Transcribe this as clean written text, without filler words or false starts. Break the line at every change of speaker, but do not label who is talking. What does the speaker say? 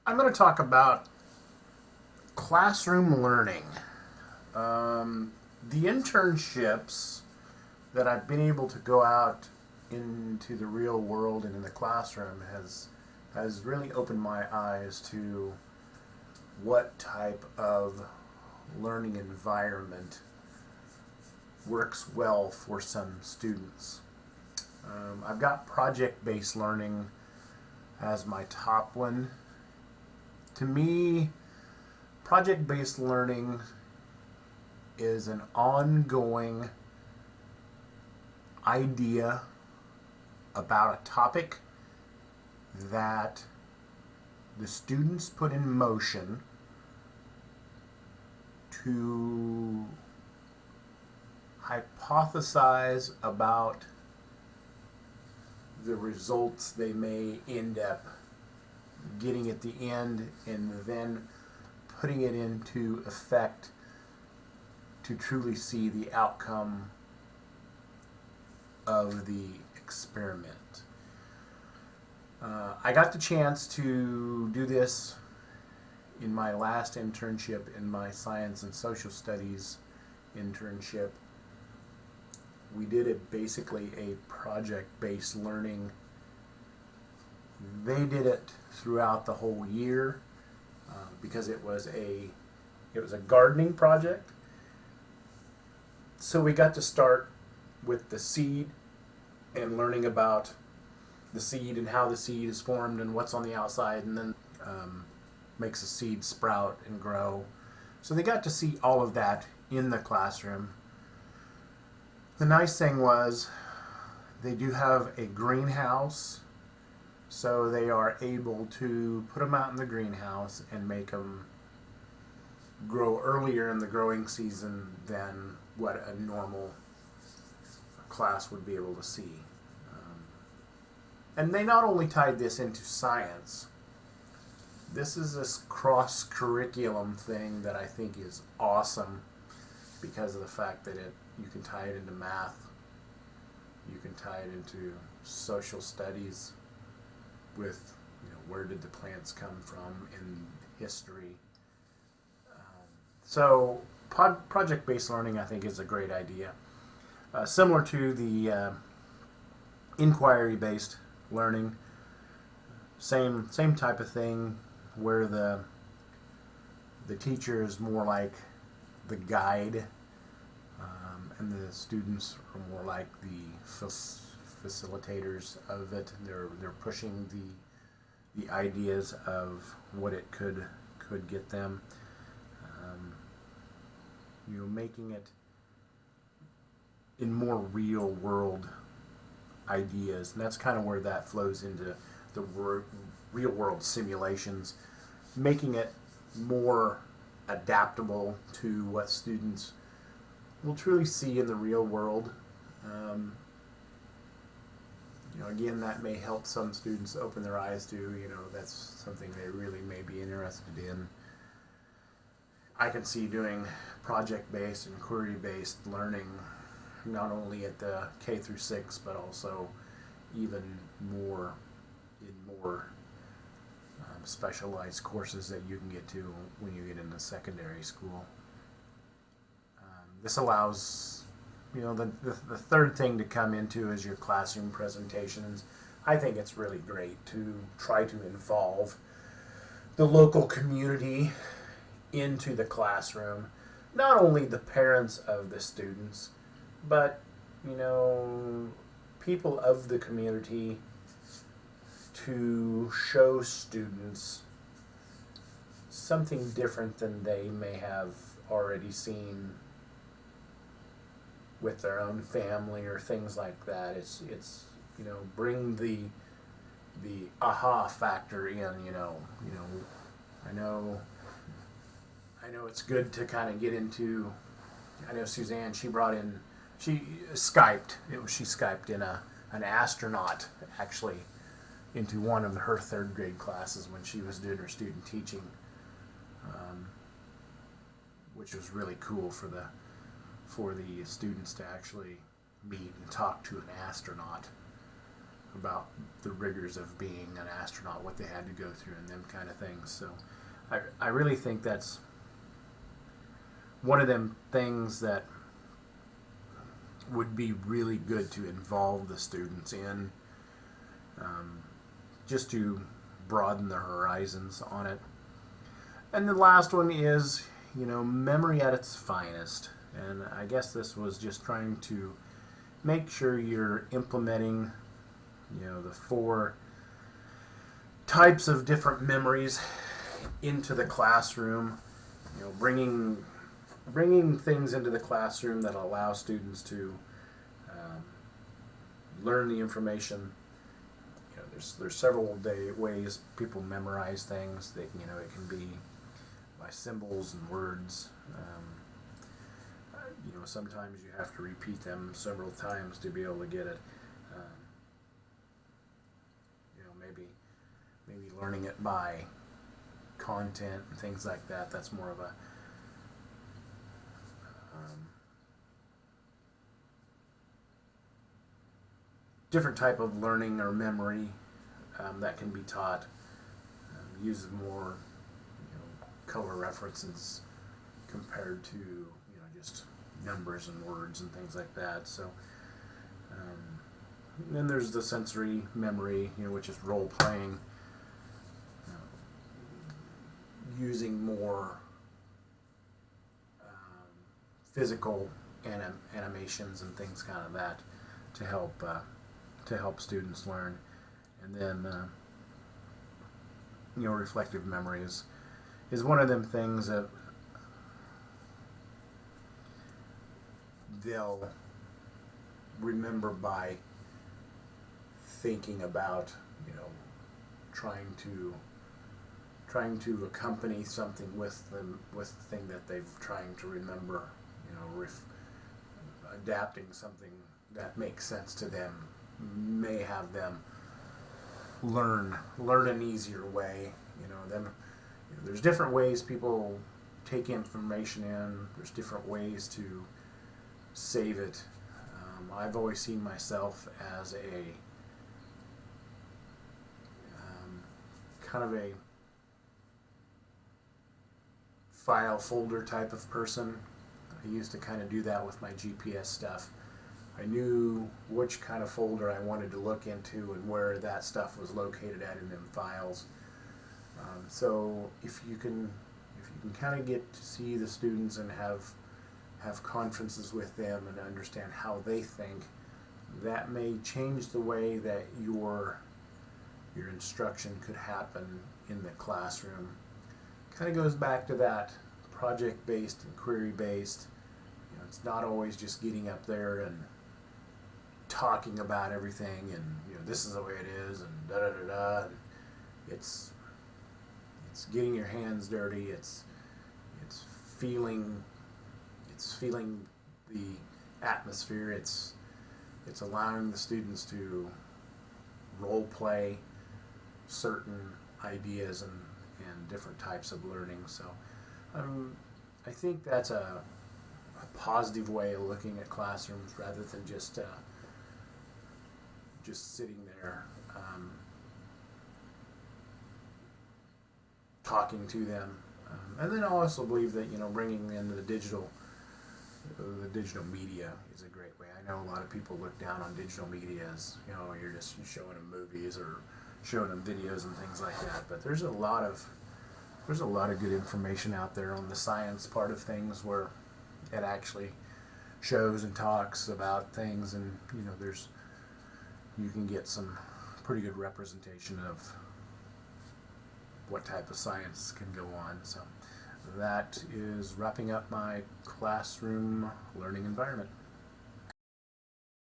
I'm going to talk about classroom learning. The internships that I've been able to go out into the real world and in the classroom has really opened my eyes to what type of learning environment works well for some students. I've got project-based learning as my top one. To me, project-based learning is an ongoing idea about a topic that the students put in motion to hypothesize about the results they may end up getting at the end, and then putting it into effect to truly see the outcome of the experiment. I got the chance to do this in my last internship, in my science and social studies internship. We did it basically a project-based learning. They did it throughout the whole year because it was a gardening project. So we got to start with the seed and learning about the seed and how the seed is formed and what's on the outside, and then makes a seed sprout and grow. So they got to see all of that in the classroom. The nice thing was they do have a greenhouse, so they are able to put them out in the greenhouse and make them grow earlier in the growing season than what a normal class would be able to see. And they not only tied this into science, this is this cross-curriculum thing that I think is awesome because of the fact that you can tie it into math, you can tie it into social studies with, where did the plants come from in history. So project-based learning, I think, is a great idea. Similar to the inquiry-based learning, same type of thing, where the teacher is more like the guide, and the students are more like the facilitators of it. They're pushing the ideas of what it could get them. Making it in more real world ideas, and that's kind of where that flows into the real world simulations, making it more adaptable to what students will truly see in the real world. Again, that may help some students open their eyes to, that's something they really may be interested in. I can see doing project-based and query-based learning not only at the K through 6, but also even more in more specialized courses that you can get to when you get into secondary school. This allows, the third thing to come into is your classroom presentations. I think it's really great to try to involve the local community into the classroom, not only the parents of the students, but people of the community, to show students something different than they may have already seen with their own family or things like that. It's bring the aha factor in. I know it's good to kind of get into. I know Suzanne, she Skyped in an astronaut, actually, into one of her third grade classes when she was doing her student teaching, which was really cool for the students to actually meet and talk to an astronaut. about the rigors of being an astronaut, what they had to go through, and them kind of things. So I really think that's one of them things that would be really good to involve the students in, just to broaden their horizons on it. And the last one is, memory at its finest. And I guess this was just trying to make sure you're implementing, the 4 types of different memories into the classroom. Bringing things into the classroom that allow students to learn the information. There's several ways people memorize things. It can be by symbols and words. Sometimes you have to repeat them several times to be able to get it. Maybe learning it by content and things like that. That's more of a different type of learning or memory that can be taught. Uses more color references compared to just numbers and words and things like that. So then there's the sensory memory, which is role playing, using more physical animations and things kind of that to help students learn. And then reflective memory is one of them things that they'll remember by thinking about, trying to accompany something with the thing that they've trying to remember, adapting something that makes sense to them may have them learn an easier way. There's different ways people take information in. There's different ways to save it. I've always seen myself as a kind of a file folder type of person. I used to kind of do that with my GPS stuff. I knew which kind of folder I wanted to look into and where that stuff was located at in them files. So if you can kind of get to see the students and have conferences with them and understand how they think, that may change the way that your instruction could happen in the classroom. Kind of goes back to that project-based and query-based. It's not always just getting up there and talking about everything and this is the way it is and da da da da. And it's getting your hands dirty. It's feeling the atmosphere. It's allowing the students to role play certain ideas and different types of learning. So I think that's a positive way of looking at classrooms rather than just sitting there talking to them. And then I also believe that bringing in the digital media is a great way. I know a lot of people look down on digital media as you're just showing them movies or showing them videos and things like that. But there's a lot of good information out there on the science part of things where it actually shows and talks about things, and you can get some pretty good representation of what type of science can go on. So that is wrapping up my classroom learning environment.